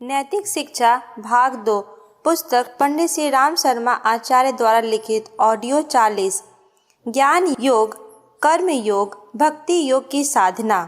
नैतिक शिक्षा भाग 2 पुस्तक पंडित श्री राम शर्मा आचार्य द्वारा लिखित ऑडियो 40 ज्ञान योग, कर्म योग, भक्ति योग की साधना।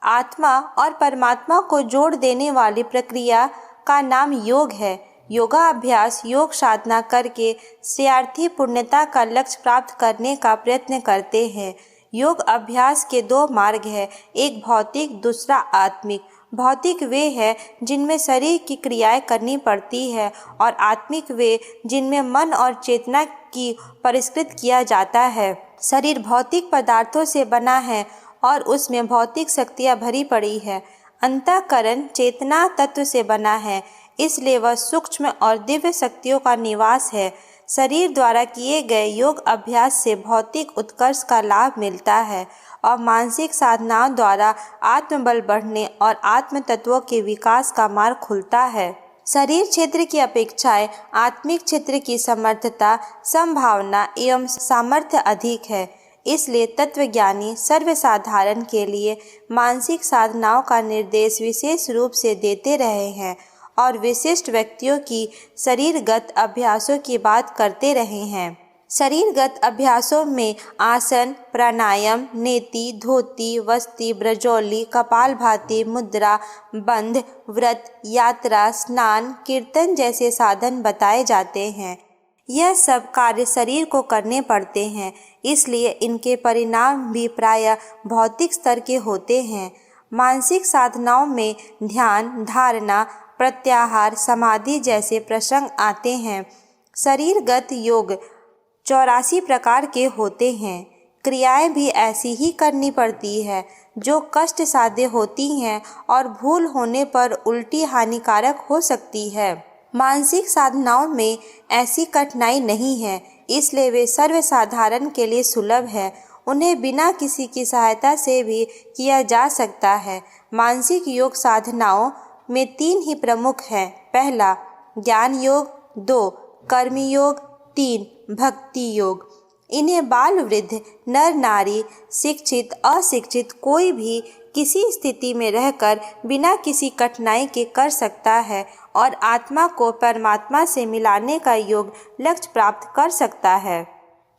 आत्मा और परमात्मा को जोड़ देने वाली प्रक्रिया का नाम योग है। योगाभ्यास योग साधना करके श्रेयार्थी पुण्यता का लक्ष्य प्राप्त करने का प्रयत्न करते हैं। योग अभ्यास के दो मार्ग हैं, एक भौतिक, दूसरा आत्मिक। भौतिक वे है जिनमें शरीर की क्रियाएं करनी पड़ती है और आत्मिक वे जिनमें मन और चेतना की परिष्कृत किया जाता है। शरीर भौतिक पदार्थों से बना है और उसमें भौतिक शक्तियां भरी पड़ी है। अंतःकरण चेतना तत्व से बना है, इसलिए वह सूक्ष्म और दिव्य शक्तियों का निवास है। शरीर द्वारा किए गए योग अभ्यास से भौतिक उत्कर्ष का लाभ मिलता है और मानसिक साधनाओं द्वारा आत्मबल बढ़ने और आत्म तत्वों के विकास का मार्ग खुलता है। शरीर क्षेत्र की अपेक्षाएं आत्मिक क्षेत्र की समर्थता, संभावना एवं सामर्थ्य अधिक है। इसलिए तत्वज्ञानी सर्वसाधारण के लिए मानसिक साधनाओं का निर्देश विशेष रूप से देते रहे हैं और विशिष्ट व्यक्तियों की शरीरगत अभ्यासों की बात करते रहे हैं। शरीरगत अभ्यासों में आसन, प्राणायाम, नेति, धोती, वस्ती, ब्रजौली, कपालभाति, मुद्रा, बंध, व्रत, यात्रा, स्नान, कीर्तन जैसे साधन बताए जाते हैं। यह सब कार्य शरीर को करने पड़ते हैं, इसलिए इनके परिणाम भी प्रायः भौतिक स्तर के होते हैं। मानसिक साधनाओं में ध्यान, धारणा, प्रत्याहार, समाधि जैसे प्रसंग आते हैं। शरीरगत योग 84 प्रकार के होते हैं। क्रियाएं भी ऐसी ही करनी पड़ती है जो कष्ट साध्य होती हैं और भूल होने पर उल्टी हानिकारक हो सकती है। मानसिक साधनाओं में ऐसी कठिनाई नहीं है, इसलिए वे सर्वसाधारण के लिए सुलभ है। उन्हें बिना किसी की सहायता से भी किया जा सकता है। मानसिक योग साधनाओं में 3 ही प्रमुख हैं। पहला ज्ञान योग, 2 कर्म योग, 3 भक्ति योग। इन्हें बाल वृद्ध, नर नारी, शिक्षित अशिक्षित कोई भी किसी स्थिति में रहकर बिना किसी कठिनाई के कर सकता है और आत्मा को परमात्मा से मिलाने का योग लक्ष्य प्राप्त कर सकता है।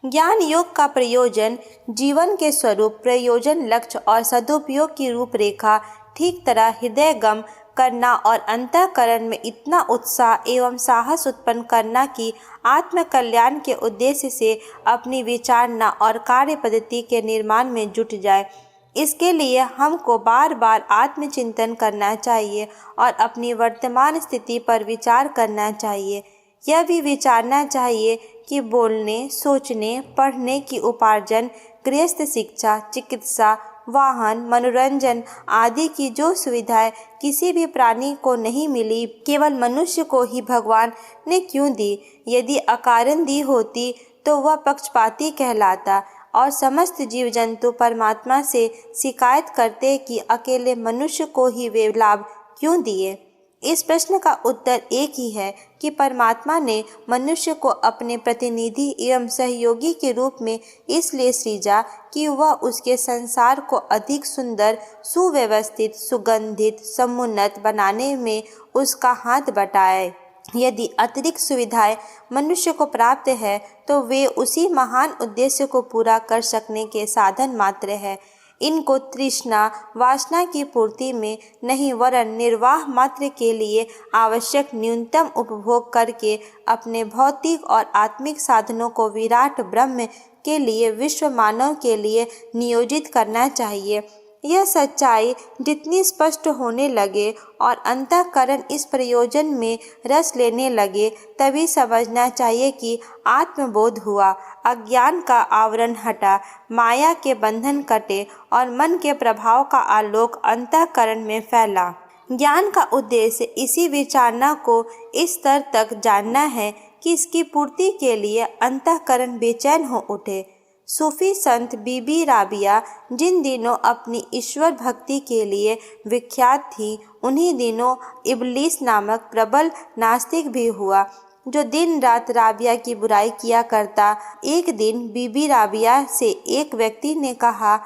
ज्ञान योग का प्रयोजन जीवन के स्वरूप, प्रयोजन, लक्ष्य और सदुपयोग की रूपरेखा ठीक तरह हृदयगम करना और अंतःकरण में इतना उत्साह एवं साहस उत्पन्न करना कि आत्म कल्याण के उद्देश्य से अपनी विचारना और कार्य पद्धति के निर्माण में जुट जाए। इसके लिए हमको बार बार आत्मचिंतन करना चाहिए और अपनी वर्तमान स्थिति पर विचार करना चाहिए। यह भी विचारना चाहिए कि बोलने, सोचने, पढ़ने की उपार्जन, गृहस्थ शिक्षा, चिकित्सा, वाहन, मनोरंजन आदि की जो सुविधाएं किसी भी प्राणी को नहीं मिली, केवल मनुष्य को ही भगवान ने क्यों दी? यदि अकारण दी होती तो वह पक्षपाती कहलाता और समस्त जीव जंतु परमात्मा से शिकायत करते कि अकेले मनुष्य को ही वे लाभ क्यों दिए। इस प्रश्न का उत्तर एक ही है कि परमात्मा ने मनुष्य को अपने प्रतिनिधि एवं सहयोगी के रूप में इसलिए सृजा कि वह उसके संसार को अधिक सुंदर, सुव्यवस्थित, सुगंधित, समुन्नत बनाने में उसका हाथ बटाए। यदि अतिरिक्त सुविधाएं मनुष्य को प्राप्त है तो वे उसी महान उद्देश्य को पूरा कर सकने के साधन मात्र है। इनको तृष्णा, वासना की पूर्ति में नहीं वरन निर्वाह मात्र के लिए आवश्यक न्यूनतम उपभोग करके अपने भौतिक और आत्मिक साधनों को विराट ब्रह्म के लिए, विश्व मानव के लिए नियोजित करना चाहिए। यह सच्चाई जितनी स्पष्ट होने लगे और अंतःकरण इस प्रयोजन में रस लेने लगे, तभी समझना चाहिए कि आत्मबोध हुआ, अज्ञान का आवरण हटा, माया के बंधन कटे और मन के प्रभाव का आलोक अंतःकरण में फैला। ज्ञान का उद्देश्य इसी विचारना को इस स्तर तक जानना है कि इसकी पूर्ति के लिए अंतःकरण बेचैन हो उठे। सूफी संत बीबी राबिया जिन दिनों अपनी ईश्वर भक्ति के लिए विख्यात थी, उन्हीं दिनों इबलीस नामक प्रबल नास्तिक भी हुआ जो दिन रात राबिया की बुराई किया करता। एक दिन बीबी राबिया से एक व्यक्ति ने कहा,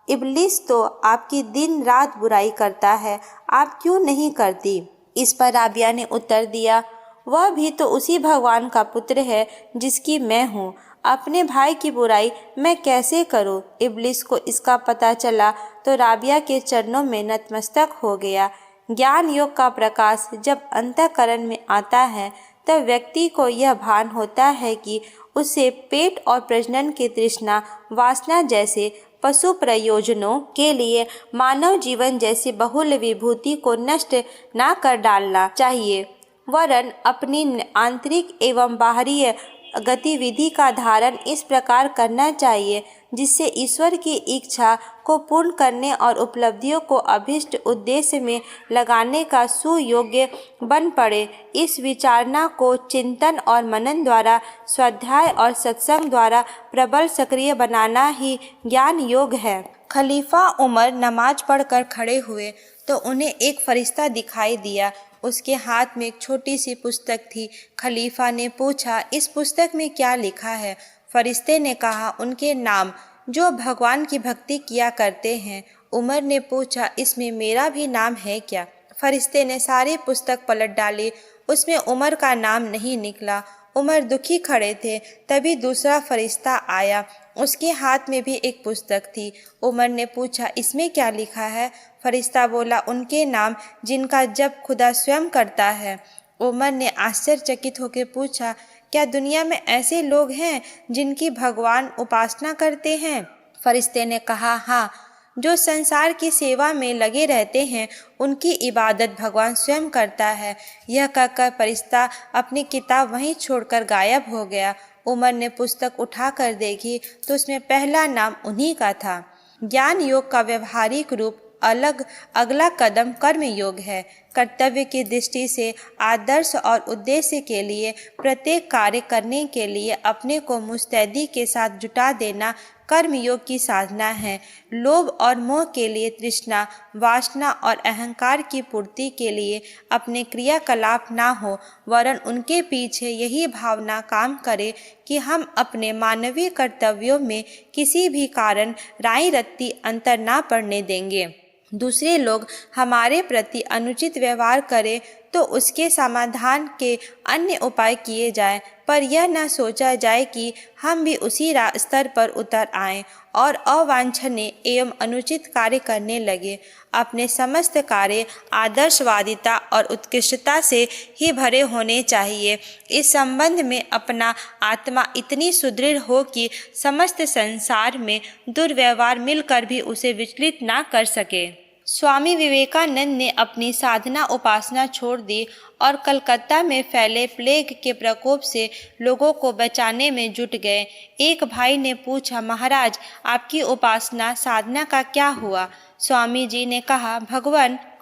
इबलीस तो आपकी दिन रात बुराई करता है, आप क्यों नहीं करती? इस पर राबिया ने उत्तर दिया, वह भी तो उसी भगवान का पुत्र है जिसकी मैं हूँ। अपने भाई की बुराई मैं कैसे करूँ? इब्लिस को इसका पता चला तो राबिया के चरणों में नतमस्तक हो गया। ज्ञान योग का प्रकाश जब अंतःकरण में आता है तब व्यक्ति को यह भान होता है कि उसे पेट और प्रजनन की तृष्णा, वासना जैसे पशु प्रयोजनों के लिए मानव जीवन जैसी बहुल विभूति को नष्ट न कर डालना चाहिए, वरन अपनी आंतरिक एवं बाहरी गतिविधि का धारण इस प्रकार करना चाहिए जिससे ईश्वर की इच्छा को पूर्ण करने और उपलब्धियों को अभिष्ट उद्देश्य में लगाने का सुयोग्य बन पड़े। इस विचारणा को चिंतन और मनन द्वारा, स्वाध्याय और सत्संग द्वारा प्रबल सक्रिय बनाना ही ज्ञान योग है। खलीफा उमर नमाज पढ़कर खड़े हुए तो उन्हें एक फरिश्ता दिखाई दिया। उसके हाथ में एक छोटी सी पुस्तक थी। खलीफा ने पूछा, इस पुस्तक में क्या लिखा है? फरिश्ते ने कहा, उनके नाम जो भगवान की भक्ति किया करते हैं। उमर ने पूछा, इसमें मेरा भी नाम है क्या? फरिश्ते ने सारी पुस्तक पलट डाली, उसमें उमर का नाम नहीं निकला। उमर दुखी खड़े थे। तभी दूसरा फरिश्ता आया, उसके हाथ में भी एक पुस्तक थी। उमर ने पूछा, इसमें क्या लिखा है? फरिश्ता बोला, उनके नाम जिनका जप खुदा स्वयं करता है। उमर ने आश्चर्यचकित होकर पूछा, क्या दुनिया में ऐसे लोग हैं जिनकी भगवान उपासना करते हैं? फरिश्ते ने कहा, हाँ, जो संसार की सेवा में लगे रहते हैं उनकी इबादत भगवान स्वयं करता है। यह कहकर फरिश्ता अपनी किताब वहीं छोड़कर गायब हो गया। उमर ने पुस्तक उठाकर देखी तो उसमें पहला नाम उन्हीं का था। ज्ञान योग का व्यवहारिक रूप अगला कदम कर्म योग है। कर्तव्य की दृष्टि से आदर्श और उद्देश्य के लिए प्रत्येक कार्य करने के लिए अपने को मुस्तैदी के साथ जुटा देना कर्म योग की साधना है। लोभ और मोह के लिए तृष्णा, वासना और अहंकार की पूर्ति के लिए अपने क्रियाकलाप ना हो, वरन उनके पीछे यही भावना काम करे कि हम अपने मानवीय कर्तव्यों में किसी भी कारण राई रत्ती अंतर ना पड़ने देंगे। दूसरे लोग हमारे प्रति अनुचित व्यवहार करें तो उसके समाधान के अन्य उपाय किए जाएं, पर यह न सोचा जाए कि हम भी उसी स्तर पर उतर आएं और अवांछनीय एवं अनुचित कार्य करने लगे। अपने समस्त कार्य आदर्शवादिता और उत्कृष्टता से ही भरे होने चाहिए। इस संबंध में अपना आत्मा इतनी सुदृढ़ हो कि समस्त संसार में दुर्व्यवहार मिलकर भी उसे विचलित ना कर सके। स्वामी विवेकानंद ने अपनी साधना उपासना छोड़ दी और कलकत्ता में फैले प्लेग के प्रकोप से लोगों को बचाने में जुट गए। एक भाई ने पूछा, महाराज, आपकी उपासना साधना का क्या हुआ? स्वामी जी ने कहा,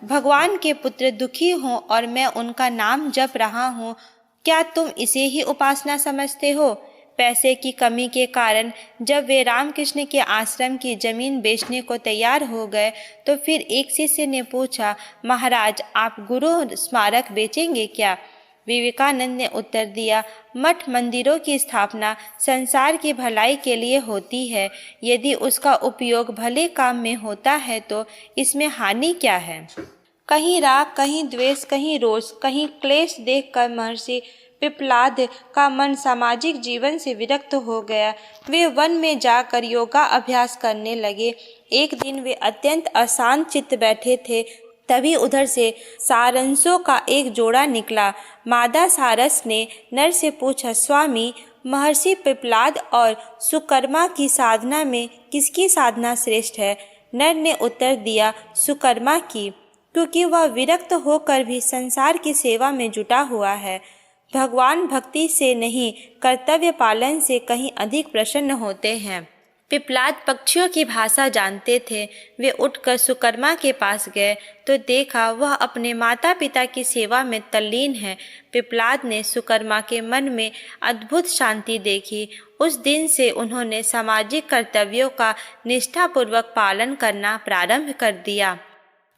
भगवान के पुत्र दुखी हों और मैं उनका नाम जप रहा हूँ, क्या तुम इसे ही उपासना समझते हो? पैसे की कमी के कारण जब वे रामकृष्ण के आश्रम की जमीन बेचने को तैयार हो गए तो फिर एक शिष्य ने पूछा, महाराज, आप गुरु स्मारक बेचेंगे क्या? विवेकानंद ने उत्तर दिया, मठ मंदिरों की स्थापना संसार की भलाई के लिए होती है। यदि उसका उपयोग भले काम में होता है तो इसमें हानि क्या है? कहीं राग, कहीं द्वेष, कहीं रोष, कहीं क्लेश देखकर महर्षि पिप्पलाद का मन सामाजिक जीवन से विरक्त हो गया। वे वन में जाकर योगा अभ्यास करने लगे। एक दिन वे अत्यंत अशांत चित्त बैठे थे, तभी उधर से सारसों का एक जोड़ा निकला। मादा सारस ने नर से पूछा, स्वामी, महर्षि पिप्पलाद और सुकर्मा की साधना में किसकी साधना श्रेष्ठ है? नर ने उत्तर दिया, सुकर्मा की, क्योंकि वह विरक्त होकर भी संसार की सेवा में जुटा हुआ है। भगवान भक्ति से नहीं, कर्तव्य पालन से कहीं अधिक प्रसन्न होते हैं। पिप्पलाद पक्षियों की भाषा जानते थे। वे उठकर सुकर्मा के पास गए तो देखा वह अपने माता पिता की सेवा में तल्लीन है। पिप्पलाद ने सुकर्मा के मन में अद्भुत शांति देखी। उस दिन से उन्होंने सामाजिक कर्तव्यों का निष्ठापूर्वक पालन करना प्रारंभ कर दिया।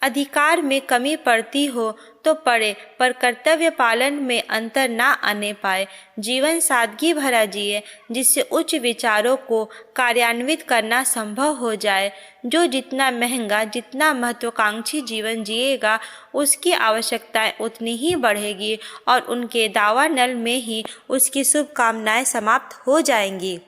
अधिकार में कमी पड़ती हो तो पड़े, पर कर्तव्य पालन में अंतर ना आने पाए। जीवन सादगी भरा जिए, जिससे उच्च विचारों को कार्यान्वित करना संभव हो जाए। जो जितना महंगा, जितना महत्वाकांक्षी जीवन जिएगा, उसकी आवश्यकताएं उतनी ही बढ़ेगी और उनके दावानल में ही उसकी शुभकामनाएं समाप्त हो जाएंगी।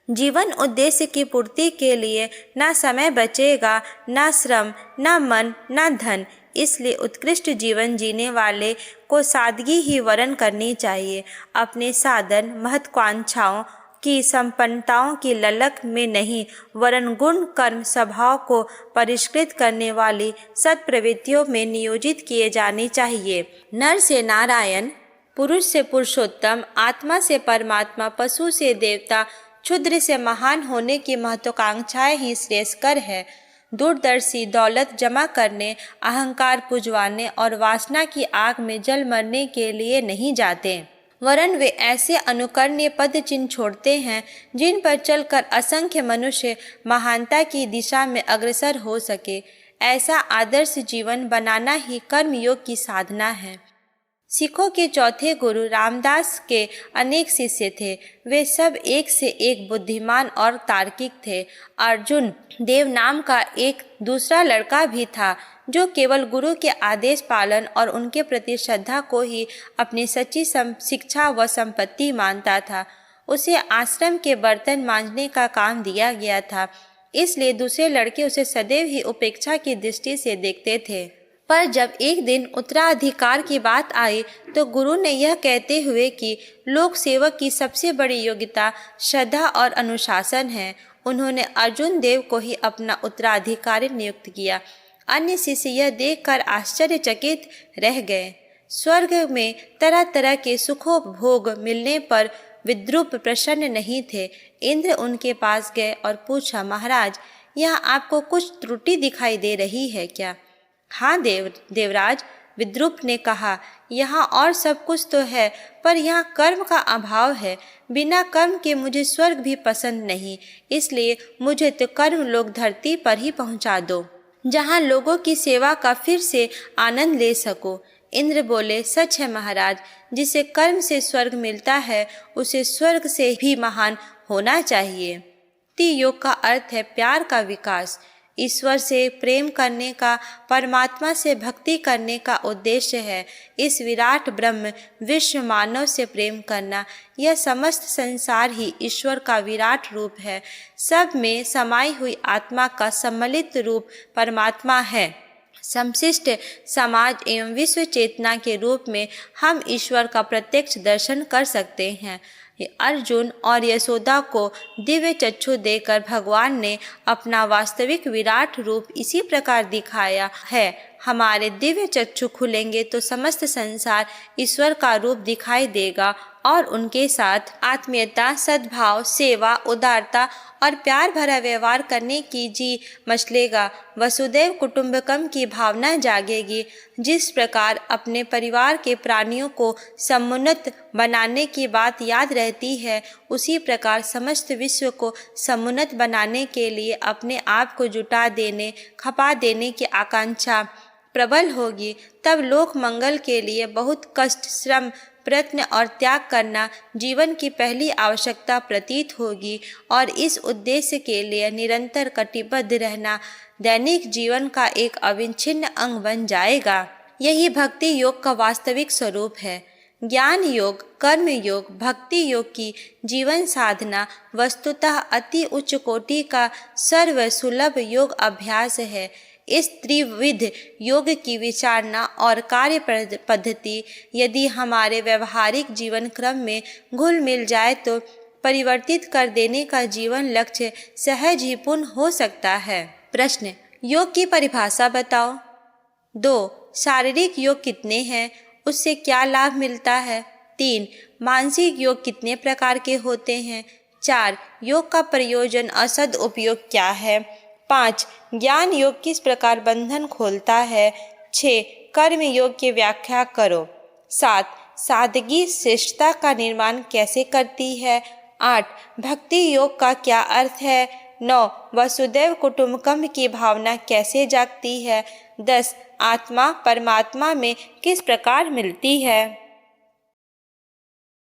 जीवन उद्देश्य की पूर्ति के लिए ना समय बचेगा, ना श्रम, ना मन, ना धन। इसलिए उत्कृष्ट जीवन जीने वाले को सादगी ही वर्ण करनी चाहिए। अपने साधन महत्वाकांक्षाओं की संपन्नताओं की ललक में नहीं, वरन गुण कर्म स्वभाव को परिष्कृत करने वाली सत्प्रवृत्तियों में नियोजित किए जाने चाहिए। नर से नारायण, पुरुष से पुरुषोत्तम, आत्मा से परमात्मा, पशु से देवता, क्षुद्र से महान होने की महत्वाकांक्षाएं ही श्रेयस्कर है। दूरदर्शी दौलत जमा करने, अहंकार पुजवाने और वासना की आग में जल मरने के लिए नहीं जाते, वरन वे ऐसे अनुकरणीय पद चिन्ह छोड़ते हैं जिन पर चलकर असंख्य मनुष्य महानता की दिशा में अग्रसर हो सके। ऐसा आदर्श जीवन बनाना ही कर्मयोग की साधना है। सिखों के चौथे गुरु रामदास के अनेक शिष्य थे। वे सब एक से एक बुद्धिमान और तार्किक थे। अर्जुन देव नाम का एक दूसरा लड़का भी था, जो केवल गुरु के आदेश पालन और उनके प्रति श्रद्धा को ही अपनी सच्ची शिक्षा व संपत्ति मानता था। उसे आश्रम के बर्तन मांजने का काम दिया गया था, इसलिए दूसरे लड़के उसे सदैव ही उपेक्षा की दृष्टि से देखते थे। पर जब एक दिन उत्तराधिकार की बात आई तो गुरु ने यह कहते हुए कि लोक सेवक की सबसे बड़ी योग्यता श्रद्धा और अनुशासन है, उन्होंने अर्जुन देव को ही अपना उत्तराधिकारी नियुक्त किया। अन्य शिष्य यह देखकर आश्चर्यचकित रह गए। स्वर्ग में तरह तरह के सुखोपभोग मिलने पर विद्रुप प्रसन्न नहीं थे। इंद्र उनके पास गए और पूछा, महाराज, यहाँ आपको कुछ त्रुटि दिखाई दे रही है क्या? हाँ देवराज, विद्रुप ने कहा, यहाँ और सब कुछ तो है, पर यहाँ कर्म का अभाव है। बिना कर्म के मुझे स्वर्ग भी पसंद नहीं, इसलिए मुझे तो कर्म लोक धरती पर ही पहुँचा दो, जहाँ लोगों की सेवा का फिर से आनंद ले सको। इंद्र बोले, सच है महाराज, जिसे कर्म से स्वर्ग मिलता है उसे स्वर्ग से भी महान होना चाहिए। भक्ति योग का अर्थ है प्यार का विकास। ईश्वर से प्रेम करने का, परमात्मा से भक्ति करने का उद्देश्य है। इस विराट ब्रह्म विश्व मानव से प्रेम करना, यह समस्त संसार ही ईश्वर का विराट रूप है। सब में समाई हुई आत्मा का सम्मिलित रूप परमात्मा है। समशिष्ट समाज एवं विश्व चेतना के रूप में हम ईश्वर का प्रत्यक्ष दर्शन कर सकते हैं। अर्जुन और यशोदा को दिव्य चक्षु देकर भगवान ने अपना वास्तविक विराट रूप इसी प्रकार दिखाया है। हमारे दिव्य चक्षु खुलेंगे तो समस्त संसार ईश्वर का रूप दिखाई देगा और उनके साथ आत्मीयता, सद्भाव, सेवा, उदारता और प्यार भरा व्यवहार करने की जी मचलेगा। वसुदैव कुटुंबकम की भावना जागेगी। जिस प्रकार अपने परिवार के प्राणियों को समुन्नत बनाने की बात याद रहती है, उसी प्रकार समस्त विश्व को समुन्नत बनाने के लिए अपने आप को जुटा देने, खपा देने की आकांक्षा प्रबल होगी। तब लोक मंगल के लिए बहुत कष्ट, श्रम, प्रयत्न और त्याग करना जीवन की पहली आवश्यकता प्रतीत होगी और इस उद्देश्य के लिए निरंतर कटिबद्ध रहना दैनिक जीवन का एक अविच्छिन्न अंग बन जाएगा। यही भक्ति योग का वास्तविक स्वरूप है। ज्ञान योग, कर्म योग, भक्ति योग की जीवन साधना वस्तुतः अति उच्च कोटि का सर्व सुलभ योग अभ्यास है। इस त्रिविध योग की विचारना और कार्य पद्धति यदि हमारे व्यवहारिक जीवन क्रम में घुल मिल जाए तो परिवर्तित कर देने का जीवन लक्ष्य सहज ही पूर्ण हो सकता है। प्रश्न, योग की परिभाषा बताओ। 2. शारीरिक योग कितने हैं, उससे क्या लाभ मिलता है? 3. मानसिक योग कितने प्रकार के होते हैं? 4. योग का प्रयोजन और सदुपयोग क्या है? 5. ज्ञान योग किस प्रकार बंधन खोलता है? 6. कर्म योग की व्याख्या करो। 7. सादगी श्रेष्ठता का निर्माण कैसे करती है? 8. भक्ति योग का क्या अर्थ है? 9. वसुदैव कुटुंबकम की भावना कैसे जागती है? 10. आत्मा परमात्मा में किस प्रकार मिलती है?